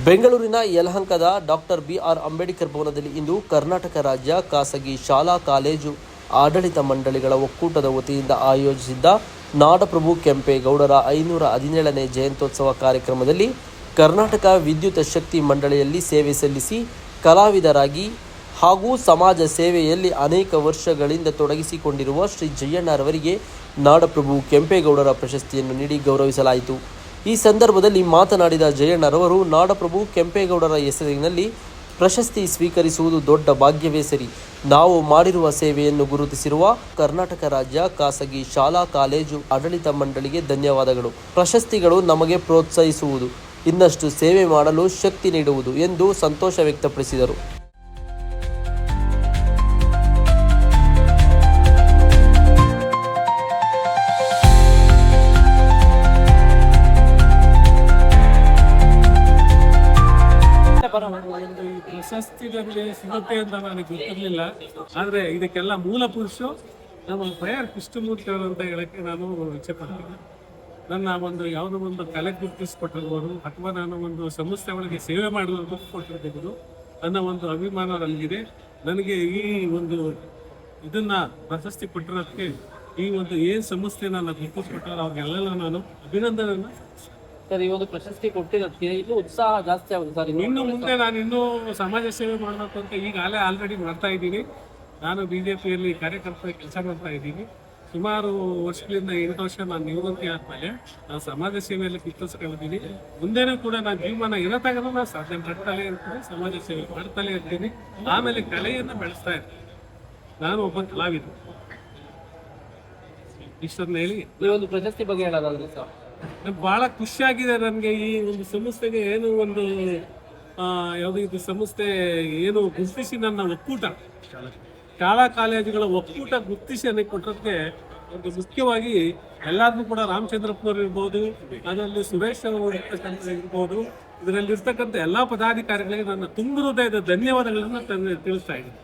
ಬೆಂಗಳೂರಿನ ಯಲಹಂಕದ doctor B R Ambedkar ಭವನದಲ್ಲಿ ಇಂದು ಕರ್ನಾಟಕ ರಾಜ್ಯ ಖಾಸಗಿ ಶಾಲಾ ಕಾಲೇಜು ಆಡಳಿತ ಮಂಡಳಿಗಳ ಒಕ್ಕೂಟದ ವತಿಯಿಂದ ಆಯೋಜಿಸಿದ್ದ ನಾಡಪ್ರಭು ಕೆಂಪೇಗೌಡರ 517ನೇ ಜಯಂತ್ಯೋತ್ಸವ ಕಾರ್ಯಕ್ರಮದಲ್ಲಿ ಕರ್ನಾಟಕ ವಿದ್ಯುತ್ ಶಕ್ತಿ ಮಂಡಳಿಯಲ್ಲಿ ಸೇವೆ ಸಲ್ಲಿಸಿ ಕಲಾವಿದರಾಗಿ ಹಾಗೂ ಸಮಾಜ ಸೇವೆಯಲ್ಲಿ ಅನೇಕ ವರ್ಷಗಳಿಂದ ತೊಡಗಿಸಿಕೊಂಡಿರುವ ಶ್ರೀ ಜಯಣ್ಣರವರಿಗೆ ನಾಡಪ್ರಭು ಕೆಂಪೇಗೌಡರ ಪ್ರಶಸ್ತಿಯನ್ನು ನೀಡಿ ಗೌರವಿಸಲಾಯಿತು. ಈ ಸಂದರ್ಭದಲ್ಲಿ ಮಾತನಾಡಿದ ಜಯಣ್ಣರವರು, ನಾಡಪ್ರಭು ಕೆಂಪೇಗೌಡರ ಹೆಸರಿನಲ್ಲಿ ಪ್ರಶಸ್ತಿ ಸ್ವೀಕರಿಸುವುದು ದೊಡ್ಡ ಭಾಗ್ಯವೇ ಸರಿ. ನಾವು ಮಾಡಿರುವ ಸೇವೆಯನ್ನು ಗುರುತಿಸಿರುವ ಕರ್ನಾಟಕ ರಾಜ್ಯ ಖಾಸಗಿ ಶಾಲಾ ಕಾಲೇಜು ಆಡಳಿತ ಮಂಡಳಿಗೆ ಧನ್ಯವಾದಗಳು. ಪ್ರಶಸ್ತಿಗಳು ನಮಗೆ ಪ್ರೋತ್ಸಾಹಿಸುವುದು, ಇನ್ನಷ್ಟು ಸೇವೆ ಮಾಡಲು ಶಕ್ತಿ ನೀಡುವುದು ಎಂದು ಸಂತೋಷ ವ್ಯಕ್ತಪಡಿಸಿದರು. ಈ ಪ್ರಶಸ್ತಿ ನನಗೆ ಸಿಗುತ್ತೆ ಅಂತ ನನಗೆ ಗೊತ್ತಿರಲಿಲ್ಲ. ಆದರೆ ಇದಕ್ಕೆಲ್ಲ ಮೂಲ ಪುರುಷರು ನಮ್ಮ ಪ್ರಯಾರ್ ಕೃಷ್ಣಮೂರ್ತಿ ಅವರು ಅಂತ ಹೇಳಕ್ಕೆ ನಾನು ಇಚ್ಛೆ ಪಡ್ತೀನಿ. ನನ್ನ ಯಾವುದೋ ಒಂದು ಕಲೆ ಗುರುತಿಸ್ಕೊಟ್ಟಿರ್ಬೋದು ಅಥವಾ ನಾನು ಒಂದು ಸಂಸ್ಥೆ ಒಳಗೆ ಸೇವೆ ಮಾಡೋದು ಕೊಟ್ಟಿರ್ಬೋದು ಅನ್ನೋ ಒಂದು ಅಭಿಮಾನ ನನಗಿದೆ. ನನಗೆ ಈ ಇದನ್ನ ಪ್ರಶಸ್ತಿ ಕೊಟ್ಟಿರೋದಕ್ಕೆ ಏನು ಸಂಸ್ಥೆ ನಾನು ಗುರುತಿಸ್ಕೊಟ್ಟಾರೋ ಅವ್ರಿಗೆಲ್ಲ ನಾನು ಅಭಿನಂದನೆಯನ್ನು ಸರ್. ಈ ಪ್ರಶಸ್ತಿ ಕೊಟ್ಟಿರೋದಕ್ಕೆ ಇನ್ನೂ ಉತ್ಸಾಹ ಜಾಸ್ತಿ ಆಗುತ್ತೆ ಸರ್. ಇನ್ನು ಮುಂದೆ ನಾನು ಇನ್ನೂ ಸಮಾಜ ಸೇವೆ ಮಾಡಬೇಕು ಅಂತ ಈಗಾಗಲೇ ಆಲ್ರೆಡಿ ಮಾಡ್ತಾ ಇದ್ದೀನಿ. ನಾನು BJPಯಲ್ಲಿ ಕಾರ್ಯಕರ್ತ ಕೆಲಸ ಮಾಡ್ತಾ ಇದ್ದೀನಿ. ಸುಮಾರು ವರ್ಷಗಳಿಂದ 8 ವರ್ಷ ನಾನು ನಿವೃತ್ತಿ ಆದಮೇಲೆ ನಾನು ಸಮಾಜ ಸೇವೆಯಲ್ಲಿ ಕಿತ್ತರಿಸ್ಕೊಂಡಿದ್ದೀನಿ. ಮುಂದೆನೂ ಕೂಡ ನಾನು ಜೀವನ ಇರತ್ತಾಗ ನಾನು ಸಾಧನೆ ಮಾಡ್ತಲೇ ಇರ್ತೀನಿ, ಸಮಾಜ ಸೇವೆ ಮಾಡ್ತಲೇ ಇರ್ತೀನಿ. ಆಮೇಲೆ ಕಲೆಯನ್ನು ಬೆಳೆಸ್ತಾ ಇರ್ತೀನಿ. ನಾನು ಒಬ್ಬ ಕಲಾವಿದ. ಇಷ್ಟನ್ನ ಹೇಳಿ ಈ ಪ್ರಶಸ್ತಿ ಬಗ್ಗೆ ಹೇಳೋದಾದ್ರೆ ಸರ್, ಬಹಳ ಖುಷಿಯಾಗಿದೆ ನನಗೆ. ಈ ಸಂಸ್ಥೆಗೆ ಇದು ಸಂಸ್ಥೆ ಗುರುತಿಸಿ ನನ್ನ ಒಕ್ಕೂಟ ಶಾಲಾ ಕಾಲೇಜುಗಳ ಒಕ್ಕೂಟ ಗುರುತಿಸಿ ನನಗೆ ಕೊಟ್ಟಕ್ಕೆ ಮುಖ್ಯವಾಗಿ ಎಲ್ಲಾದ್ರೂ ಕೂಡ ರಾಮಚಂದ್ರಪ್ಪನವ್ರು ಇರ್ಬೋದು, ಅದರಲ್ಲಿ ಸುರೇಶ್ ಅವರು ಇರ್ಬೋದು, ಇದರಲ್ಲಿರ್ತಕ್ಕಂಥ ಎಲ್ಲ ಪದಾಧಿಕಾರಿಗಳಿಗೆ ನನ್ನ ತುಂಬ ಹೃದಯದ ಧನ್ಯವಾದಗಳನ್ನು ತಿಳಿಸ್ತಾ ಇದ್ದೀನಿ.